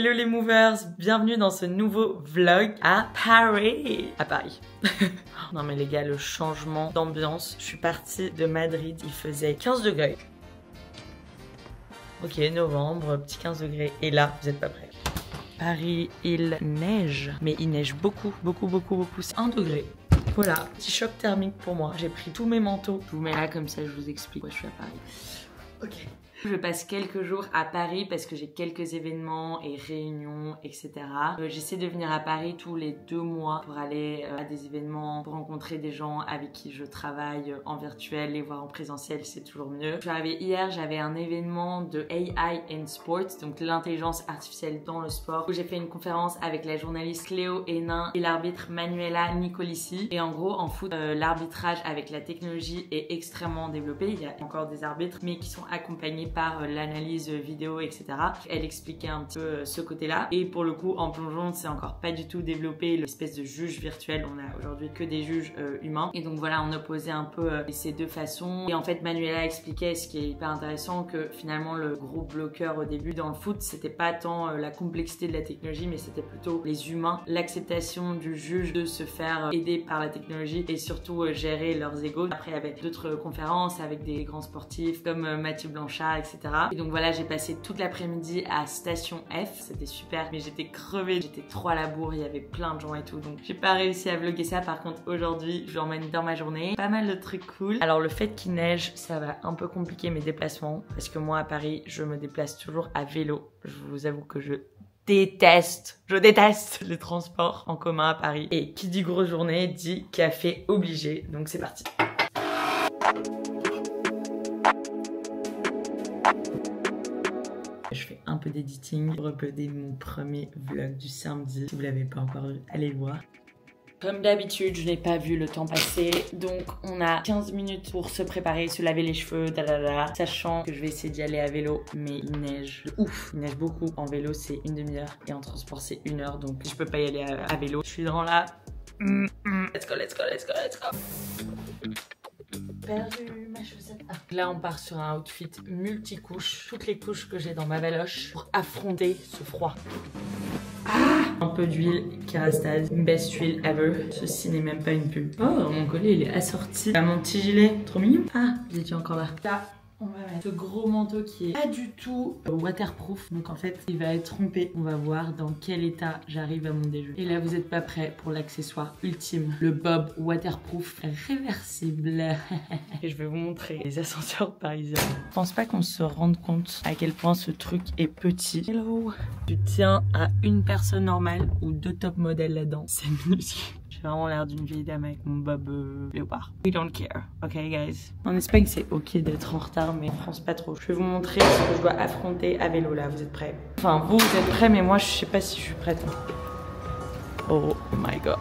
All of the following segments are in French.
Hello les movers, bienvenue dans ce nouveau vlog à Paris. À Paris. Non mais les gars, le changement d'ambiance. Je suis partie de Madrid, il faisait 15 degrés. Ok, novembre, petit 15 degrés. Et là, vous êtes pas prêts. Paris, il neige. Mais il neige beaucoup. C'est 1 degré. Voilà, petit choc thermique pour moi. J'ai pris tous mes manteaux. Je vous mets là comme ça, je vous explique pourquoi je suis à Paris. Ok. Je passe quelques jours à Paris parce que j'ai quelques événements et réunions, etc. J'essaie de venir à Paris tous les 2 mois pour aller à des événements, pour rencontrer des gens avec qui je travaille en virtuel, les voir en présentiel, c'est toujours mieux. Je suis arrivée hier, j'avais un événement de AI in Sports, donc l'intelligence artificielle dans le sport, où j'ai fait une conférence avec la journaliste Cléo Hénin et l'arbitre Manuela Nicolici. Et en gros, en foot, l'arbitrage avec la technologie est extrêmement développé. Il y a encore des arbitres, mais qui sont accompagnés par l'analyse vidéo, etc. Elle expliquait un petit peu ce côté-là. Et pour le coup, en plongeon, c'est encore pas du tout développé l'espèce de juge virtuel. On a aujourd'hui que des juges humains. Et donc voilà, on opposait un peu ces deux façons. Et en fait, Manuela expliquait, ce qui est hyper intéressant, que finalement le gros bloqueur au début dans le foot, c'était pas tant la complexité de la technologie, mais c'était plutôt les humains, l'acceptation du juge de se faire aider par la technologie et surtout gérer leurs égos. Après, il y avait d'autres conférences avec des grands sportifs comme Mathieu Blanchard, etc. Et donc voilà, j'ai passé toute l'après-midi à Station F, c'était super, mais j'étais crevée, j'étais trop à la bourre, il y avait plein de gens et tout, donc j'ai pas réussi à vlogger ça. Par contre, aujourd'hui, je vous emmène dans ma journée, pas mal de trucs cool. Alors le fait qu'il neige, ça va un peu compliquer mes déplacements, parce que moi à Paris, je me déplace toujours à vélo. Je vous avoue que je déteste les transports en commun à Paris. Et qui dit grosse journée, dit café obligé, donc c'est parti. Je fais un peu d'editing pour uploader mon premier vlog du samedi. Si vous l'avez pas encore vu, allez le voir. Comme d'habitude, je n'ai pas vu le temps passer, donc on a 15 minutes pour se préparer, se laver les cheveux, sachant que je vais essayer d'y aller à vélo, mais il neige de ouf, il neige beaucoup. En vélo, c'est 1 demi-heure et en transport, c'est 1 heure, donc je peux pas y aller à vélo. Je suis dans la... Let's go. Perdu ma chaussette. Ah. Là, on part sur un outfit multicouche, toutes les couches que j'ai dans ma valoche pour affronter ce froid. Un peu d'huile Kerastase, une best huile ever. Ceci n'est même pas une pub. Oh, mon collier il est assorti à mon petit gilet, trop mignon. Ah, vous étiez encore là. Là, on va mettre ce gros manteau qui est pas du tout waterproof. Donc en fait, il va être trompé. On va voir dans quel état j'arrive à mon déjeuner. Et là, vous n'êtes pas prêts pour l'accessoire ultime, le bob waterproof réversible. Et je vais vous montrer les ascenseurs parisiens. Je pense pas qu'on se rende compte à quel point ce truc est petit. Hello. Tu tiens à une personne normale ou 2 top modèles là-dedans. C'est minuscule. J'ai vraiment l'air d'une vieille dame avec mon bob léopard. We don't care, ok guys. En Espagne c'est ok d'être en retard, mais en France pas trop. Je vais vous montrer ce que je dois affronter à vélo là, vous êtes prêts? Enfin vous êtes prêts, mais moi je sais pas si je suis prête. Oh my god.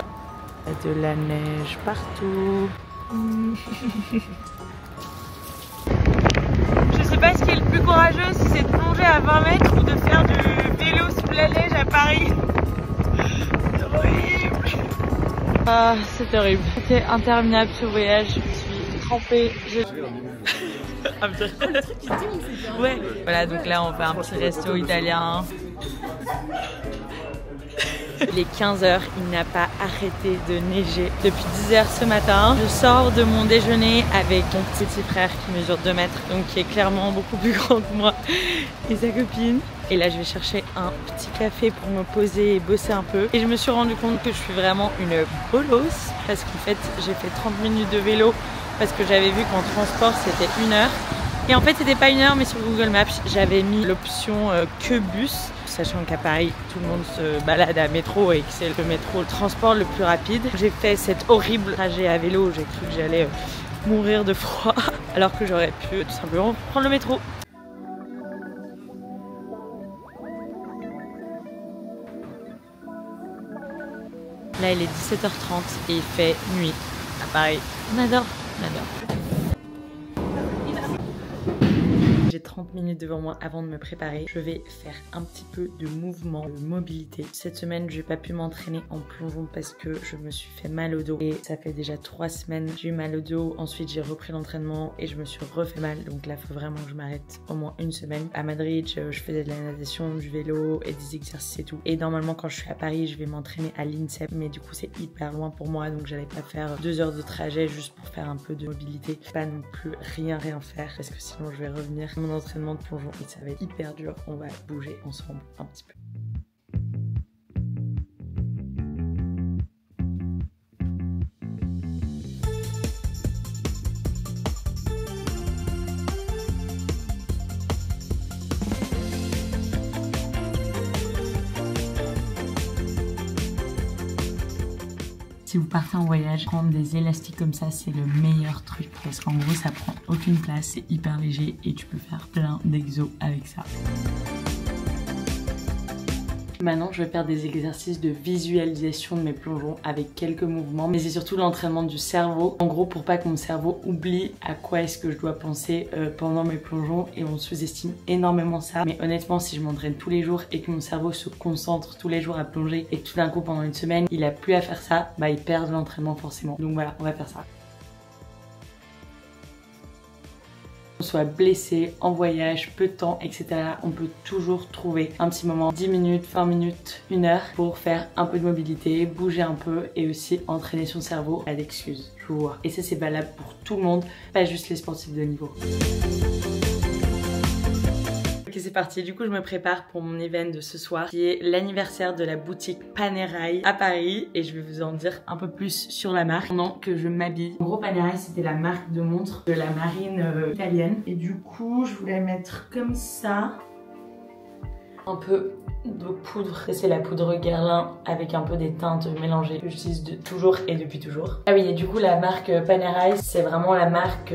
Il y a de la neige partout. Je sais pas ce qui est le plus courageux, si c'est de plonger à 20 mètres ou de faire du vélo sous la neige à Paris. C'est horrible. Ah, c'est horrible. C'était interminable ce voyage. Je suis trempée. Ouais. Voilà, donc là on fait un petit resto italien. Il est 15h, il n'a pas arrêté de neiger depuis 10h ce matin. Je sors de mon déjeuner avec mon petit frère qui mesure 2 mètres, donc qui est clairement beaucoup plus grand que moi, et sa copine. Et là je vais chercher un petit café pour me poser et bosser un peu. Et je me suis rendu compte que je suis vraiment une bolosse, parce qu'en fait j'ai fait 30 minutes de vélo parce que j'avais vu qu'en transport c'était 1 heure. Et en fait c'était pas 1 heure, mais sur Google Maps j'avais mis l'option que bus, sachant qu'à Paris tout le monde se balade à métro et que c'est le métro le transport le plus rapide. J'ai fait cet horrible trajet à vélo où j'ai cru que j'allais mourir de froid alors que j'aurais pu tout simplement prendre le métro. Là il est 17h30 et il fait nuit à Paris. On adore, on adore. J'ai 30 minutes devant moi avant de me préparer. Je vais faire un petit peu de mouvement, de mobilité. Cette semaine, je n'ai pas pu m'entraîner en plongeon parce que je me suis fait mal au dos. Et ça fait déjà 3 semaines. J'ai eu mal au dos. Ensuite, j'ai repris l'entraînement et je me suis refait mal. Donc là, il faut vraiment que je m'arrête au moins une semaine. À Madrid, je faisais de la natation, du vélo et des exercices et tout. Et normalement, quand je suis à Paris, je vais m'entraîner à l'INSEP. Mais du coup, c'est hyper loin pour moi. Donc, j'allais pas faire 2 heures de trajet juste pour faire un peu de mobilité. Pas non plus rien faire parce que sinon je vais revenir à mon entraînement de plongeon et ça va être hyper dur. On va bouger ensemble un petit peu. Si vous partez en voyage, prendre des élastiques comme ça, c'est le meilleur truc parce qu'en gros, ça prend aucune place, c'est hyper léger et tu peux faire plein d'exos avec ça. Maintenant, je vais faire des exercices de visualisation de mes plongeons avec quelques mouvements, mais c'est surtout l'entraînement du cerveau. En gros, pour pas que mon cerveau oublie à quoi est-ce que je dois penser pendant mes plongeons, et on sous-estime énormément ça. Mais honnêtement, si je m'entraîne tous les jours et que mon cerveau se concentre tous les jours à plonger et que tout d'un coup pendant une semaine, il a plus à faire ça, bah il perd de l'entraînement forcément. Donc voilà, on va faire ça. Soit blessé, en voyage, peu de temps, etc. On peut toujours trouver un petit moment, 10 minutes, 20 minutes, 1 heure pour faire un peu de mobilité, bouger un peu et aussi entraîner son cerveau. Pas d'excuses, je vous vois. Et ça c'est valable pour tout le monde, pas juste les sportifs de niveau. Ok, c'est parti, du coup je me prépare pour mon event de ce soir qui est l'anniversaire de la boutique Panerai à Paris et je vais vous en dire un peu plus sur la marque pendant que je m'habille. En gros, Panerai c'était la marque de montre de la marine italienne et du coup je voulais mettre comme ça un peu de poudre. C'est la poudre Guerlain avec un peu des teintes mélangées que j'utilise toujours et depuis toujours. Ah oui, et du coup la marque Panerai c'est vraiment la marque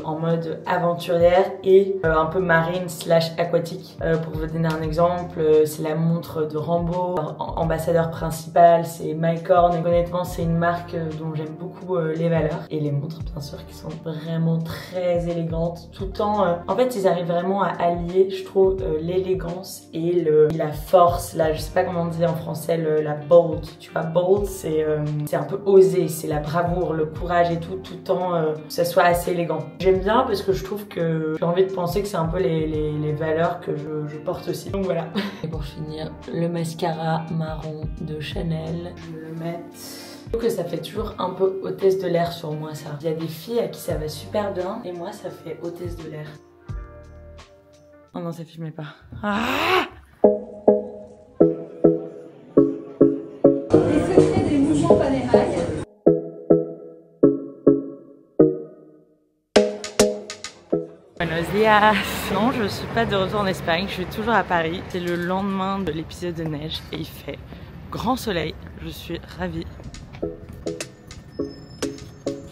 en mode aventurière et un peu marine / aquatique. Pour vous donner un exemple, c'est la montre de Rambo, ambassadeur principal c'est Mike Horn. Et honnêtement c'est une marque dont j'aime beaucoup les valeurs et les montres bien sûr qui sont vraiment très élégantes tout en... En fait ils arrivent vraiment à allier je trouve l'élégance et la force, là je sais pas comment on dit en français, la bold, tu vois, bold c'est un peu osé, c'est la bravoure, le courage et tout en que ça soit assez élégant. J'aime bien parce que je trouve que j'ai envie de penser que c'est un peu les valeurs que je porte aussi, donc voilà. Et pour finir, le mascara marron de Chanel, je vais le mettre... Je trouve que ça fait toujours un peu hôtesse de l'air sur moi ça. Il y a des filles à qui ça va super bien et moi ça fait hôtesse de l'air. Oh non, ça filmait pas. Ah! Buenos dias. Non, je suis pas de retour en Espagne, je suis toujours à Paris. C'est le lendemain de l'épisode de neige et il fait grand soleil. Je suis ravie.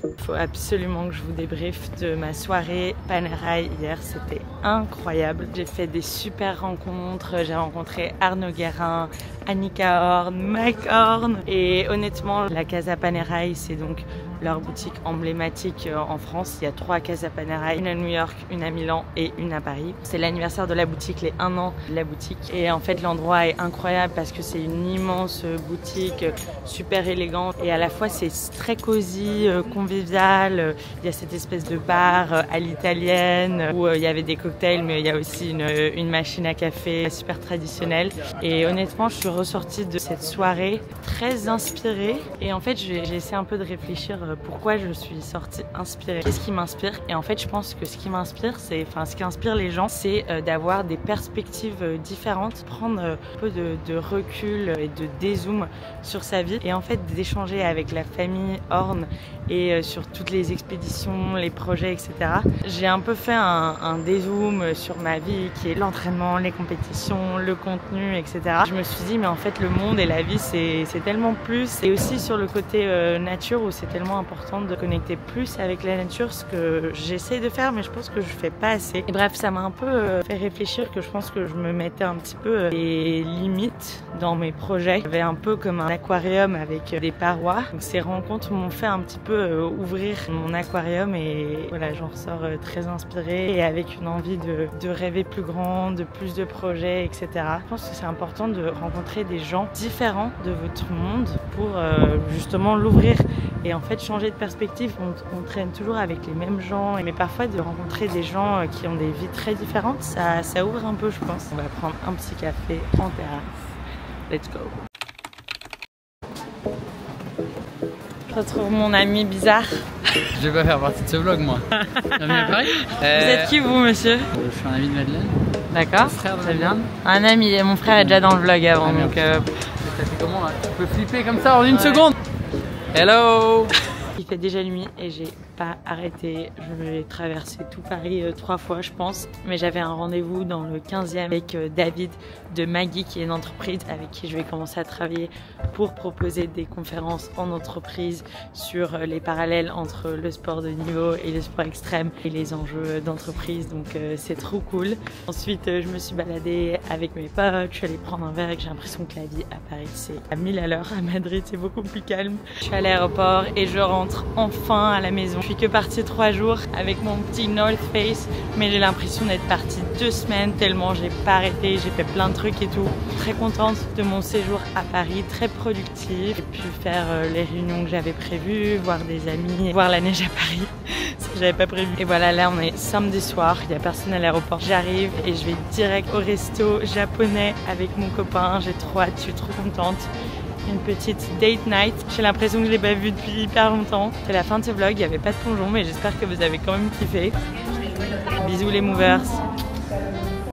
Il faut absolument que je vous débriefe de ma soirée Panerai hier, c'était incroyable. J'ai fait des super rencontres, j'ai rencontré Arnaud Guérin, Annika Horn, Mike Horn et honnêtement la Casa Panerai c'est donc leur boutique emblématique en France. Il y a 3 Casa Panerai, une à New York, une à Milan et une à Paris. C'est l'anniversaire de la boutique, les 1 an de la boutique. Et en fait l'endroit est incroyable parce que c'est une immense boutique super élégante et à la fois c'est très cosy, convivial. Il y a cette espèce de bar à l'italienne où il y avait des cocktails mais il y a aussi une machine à café super traditionnelle. Et honnêtement je suis ressortie de cette soirée très inspirée et en fait j'ai essayé un peu de réfléchir pourquoi je suis sortie inspirée. Qu'est-ce qui m'inspire? Et en fait je pense que ce qui m'inspire c'est, enfin ce qui inspire les gens c'est d'avoir des perspectives différentes, prendre un peu de recul et de dézoom sur sa vie et en fait d'échanger avec la famille Horn et sur toutes les expéditions, les projets etc. J'ai un peu fait un dézoom sur ma vie qui est l'entraînement, les compétitions, le contenu etc. Je me suis dit mais en fait le monde et la vie c'est tellement plus et aussi sur le côté nature où c'est tellement important de connecter plus avec la nature, ce que j'essaie de faire mais je pense que je fais pas assez. Et bref, ça m'a un peu fait réfléchir, que je pense que je me mettais un petit peu des limites dans mes projets. J'avais un peu comme un aquarium avec des parois. Donc ces rencontres m'ont fait un petit peu ouvrir mon aquarium et voilà, j'en ressors très inspirée et avec une envie de rêver plus grand, de plus de projets, etc. Je pense que c'est important de rencontrer des gens différents de votre monde pour justement l'ouvrir et en fait changer de perspective. On traîne toujours avec les mêmes gens, mais parfois de rencontrer des gens qui ont des vies très différentes, ça ouvre un peu, je pense. On va prendre un petit café en terrasse. Let's go. Je retrouve mon ami bizarre. Je vais pas faire partie de ce vlog, moi. Bienvenue à Paris. Vous êtes qui, vous, monsieur? Je suis un ami de Madeleine. D'accord. Très bien. Un ami, mon frère est déjà dans le vlog avant, donc... Ça fait comment là? Tu peux flipper comme ça en une seconde. Hello. Il fait déjà nuit et j'ai pas arrêté. Je vais traverser tout Paris 3 fois, je pense. Mais j'avais un rendez-vous dans le 15e avec David de Maggie, qui est une entreprise avec qui je vais commencer à travailler pour proposer des conférences en entreprise sur les parallèles entre le sport de niveau et le sport extrême et les enjeux d'entreprise. Donc c'est trop cool. Ensuite, je me suis baladée avec mes potes. Je suis allée prendre un verre et j'ai l'impression que la vie à Paris, c'est à 1000 à l'heure. À Madrid, c'est beaucoup plus calme. Je suis à l'aéroport et je rentre enfin à la maison. Je suis que partie 3 jours avec mon petit North Face, mais j'ai l'impression d'être partie 2 semaines tellement j'ai pas arrêté, j'ai fait plein de trucs et tout. Très contente de mon séjour à Paris, très productive. J'ai pu faire les réunions que j'avais prévues, voir des amis, voir la neige à Paris, ce que j'avais pas prévu. Et voilà, là on est samedi soir, il y a personne à l'aéroport. J'arrive et je vais direct au resto japonais avec mon copain. J'ai trop hâte, je suis trop contente. Une petite date night. J'ai l'impression que je l'ai pas vu depuis hyper longtemps. C'est la fin de ce vlog, il n'y avait pas de plongeon mais j'espère que vous avez quand même kiffé. Bisous les movers.